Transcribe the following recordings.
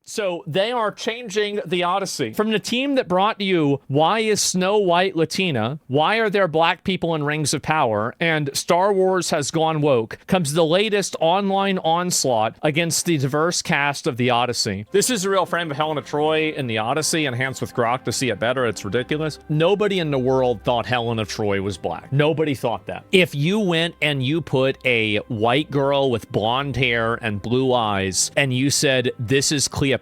So they are changing the Odyssey. From the team that brought you Why is Snow White Latina? Why are there black people in Rings of Power? And Star Wars Has Gone Woke comes the latest online onslaught against the diverse cast of the Odyssey. This is a real frame of Helen of Troy in the Odyssey, enhanced with grok to see it better. It's ridiculous. Nobody in the world thought Helen of Troy was black. Nobody thought that. If you went and you put a white girl with blonde hair and blue eyes and you said, this is Cleopatra,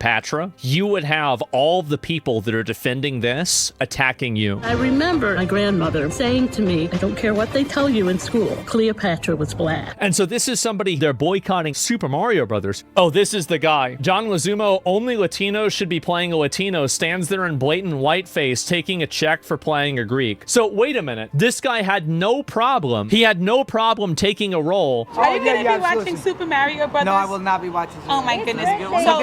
you would have all the people that are defending this attacking you. I remember my grandmother saying to me, I don't care what they tell you in school, Cleopatra was black. And so this is somebody, they're boycotting Super Mario Brothers. Oh, this is the guy. John Lazumo, only Latinos should be playing a Latino, stands there in blatant whiteface taking a check for playing a Greek. So wait a minute. This guy had no problem. He had no problem taking a role. Are you going to be watching Super Mario Brothers? No, I will not be watching Super Mario. Oh my goodness. So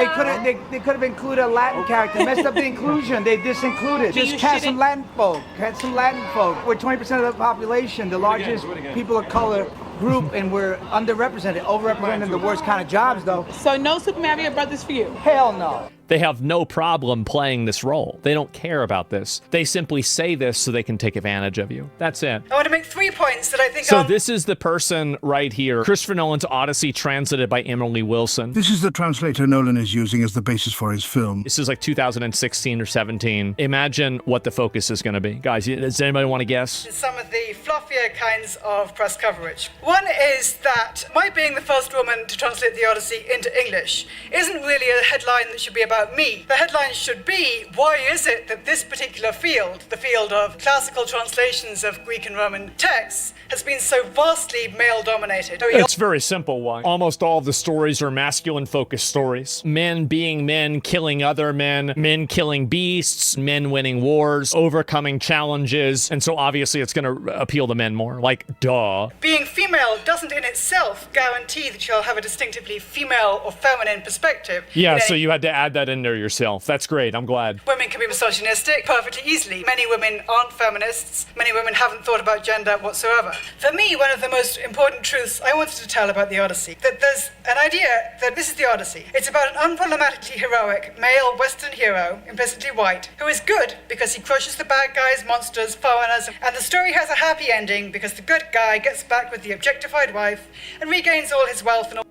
they could have included a Latin character. Messed up the inclusion. They disincluded. Just cast some Latin folk. Cast some Latin folk. We're 20% of the population, the largest people of color group, and we're underrepresented. Overrepresented in the worst kind of jobs, though. So no Super Mario Brothers for you? Hell no. They have no problem playing this role. They don't care about this. They simply say this so they can take advantage of you. That's it. I want to make 3 points that I think So this is the person right here. Christopher Nolan's Odyssey, translated by Emily Wilson. This is the translator Nolan is using as the basis for his film. This is like 2016 or 17. Imagine what the focus is going to be. Guys, does anybody want to guess? some of the fluffier kinds of press coverage. One is that my being the first woman to translate the Odyssey into English isn't really a headline that should be about me. The headline should be, why is it that this particular field, the field of classical translations of Greek and Roman texts, has been so vastly male-dominated? It's very simple why. Almost all of the stories are masculine-focused stories. Men being men, killing other men, men killing beasts, men winning wars, overcoming challenges, and so obviously it's going to appeal to men more. Like, duh. Being female doesn't in itself guarantee that you'll have a distinctively female or feminine perspective. Yeah, so you had to add that in there yourself. That's great. I'm glad. Women can be misogynistic perfectly easily. Many women aren't feminists. Many women haven't thought about gender whatsoever. For me, one of the most important truths I wanted to tell about the Odyssey, that there's an idea that this is the Odyssey. It's about an unproblematically heroic male Western hero, implicitly white, who is good because he crushes the bad guys, monsters, foreigners, and the story has a happy ending because the good guy gets back with the objectified wife and regains all his wealth and all.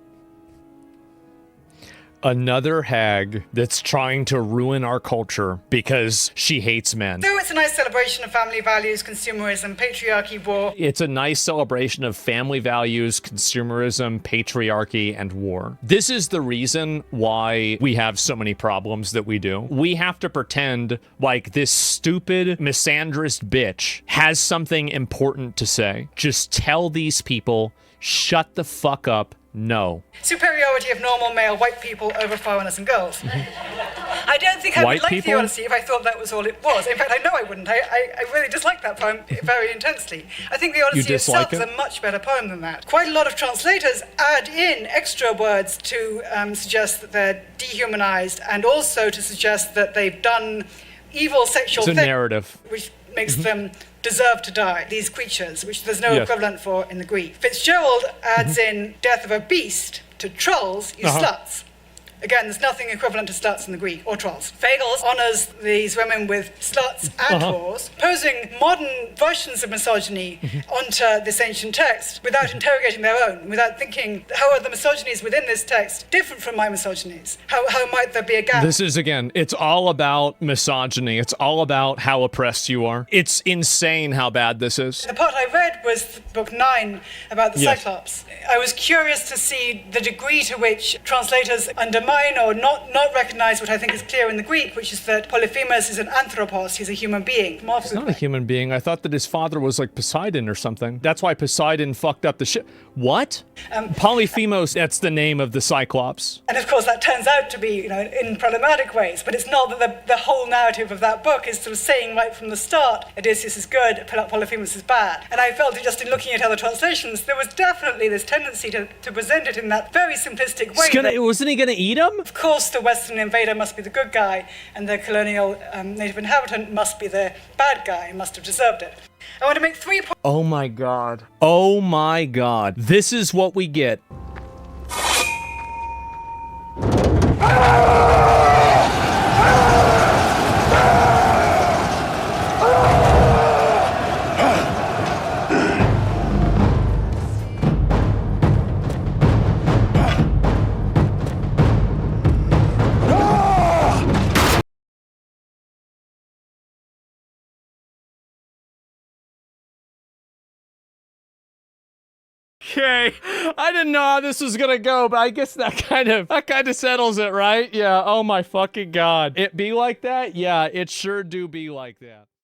Another hag that's trying to ruin our culture because she hates men. Though it's a nice celebration of family values, consumerism, patriarchy, war. It's a nice celebration of family values, consumerism, patriarchy, and war. This is the reason why we have so many problems that we do. We have to pretend like this stupid, misandrist bitch has something important to say. Just tell these people, shut the fuck up. No. Superiority of normal male white people over foreigners and girls. I don't think I would like the Odyssey if I thought that was all it was. In fact, I know I wouldn't. I really dislike that poem very intensely. I think the Odyssey itself is a much better poem than that. Quite a lot of translators add in extra words to suggest that they're dehumanized and also to suggest that they've done evil sexual things. It's a narrative. Which makes them deserve to die, these creatures, which there's no equivalent for in the Greek. Fitzgerald adds in death of a beast to trolls, you sluts. Again, there's nothing equivalent to sluts in the Greek, or trolls. Fagles honors these women with sluts and whores, posing modern versions of misogyny onto this ancient text without interrogating their own, without thinking, how are the misogynies within this text different from my misogynies? How might there be a gap? This is, again, it's all about misogyny. It's all about how oppressed you are. It's insane how bad this is. The part I read was book 9 about the Cyclops. I was curious to see the degree to which translators undermine or not recognize what I think is clear in the Greek, which is that Polyphemus is an anthropos, he's a human being. He's not a human being. I thought that his father was like Poseidon or something. That's why Poseidon fucked up the ship. What? Polyphemus, that's the name of the Cyclops. And of course that turns out to be, in problematic ways, but it's not that the whole narrative of that book is sort of saying right from the start, Odysseus is good, Polyphemus is bad. And I felt that just in looking at other translations, there was definitely this tendency to present it in that very simplistic way. Wasn't he gonna eat him? Of course, the Western invader must be the good guy, and the colonial native inhabitant must be the bad guy and must have deserved it. I want to make 3 points. Oh my god. Oh my god. This is what we get. Okay, I didn't know how this was gonna go, but I guess that kind of settles it, right? Yeah, oh my fucking god. It be like that? Yeah, it sure do be like that.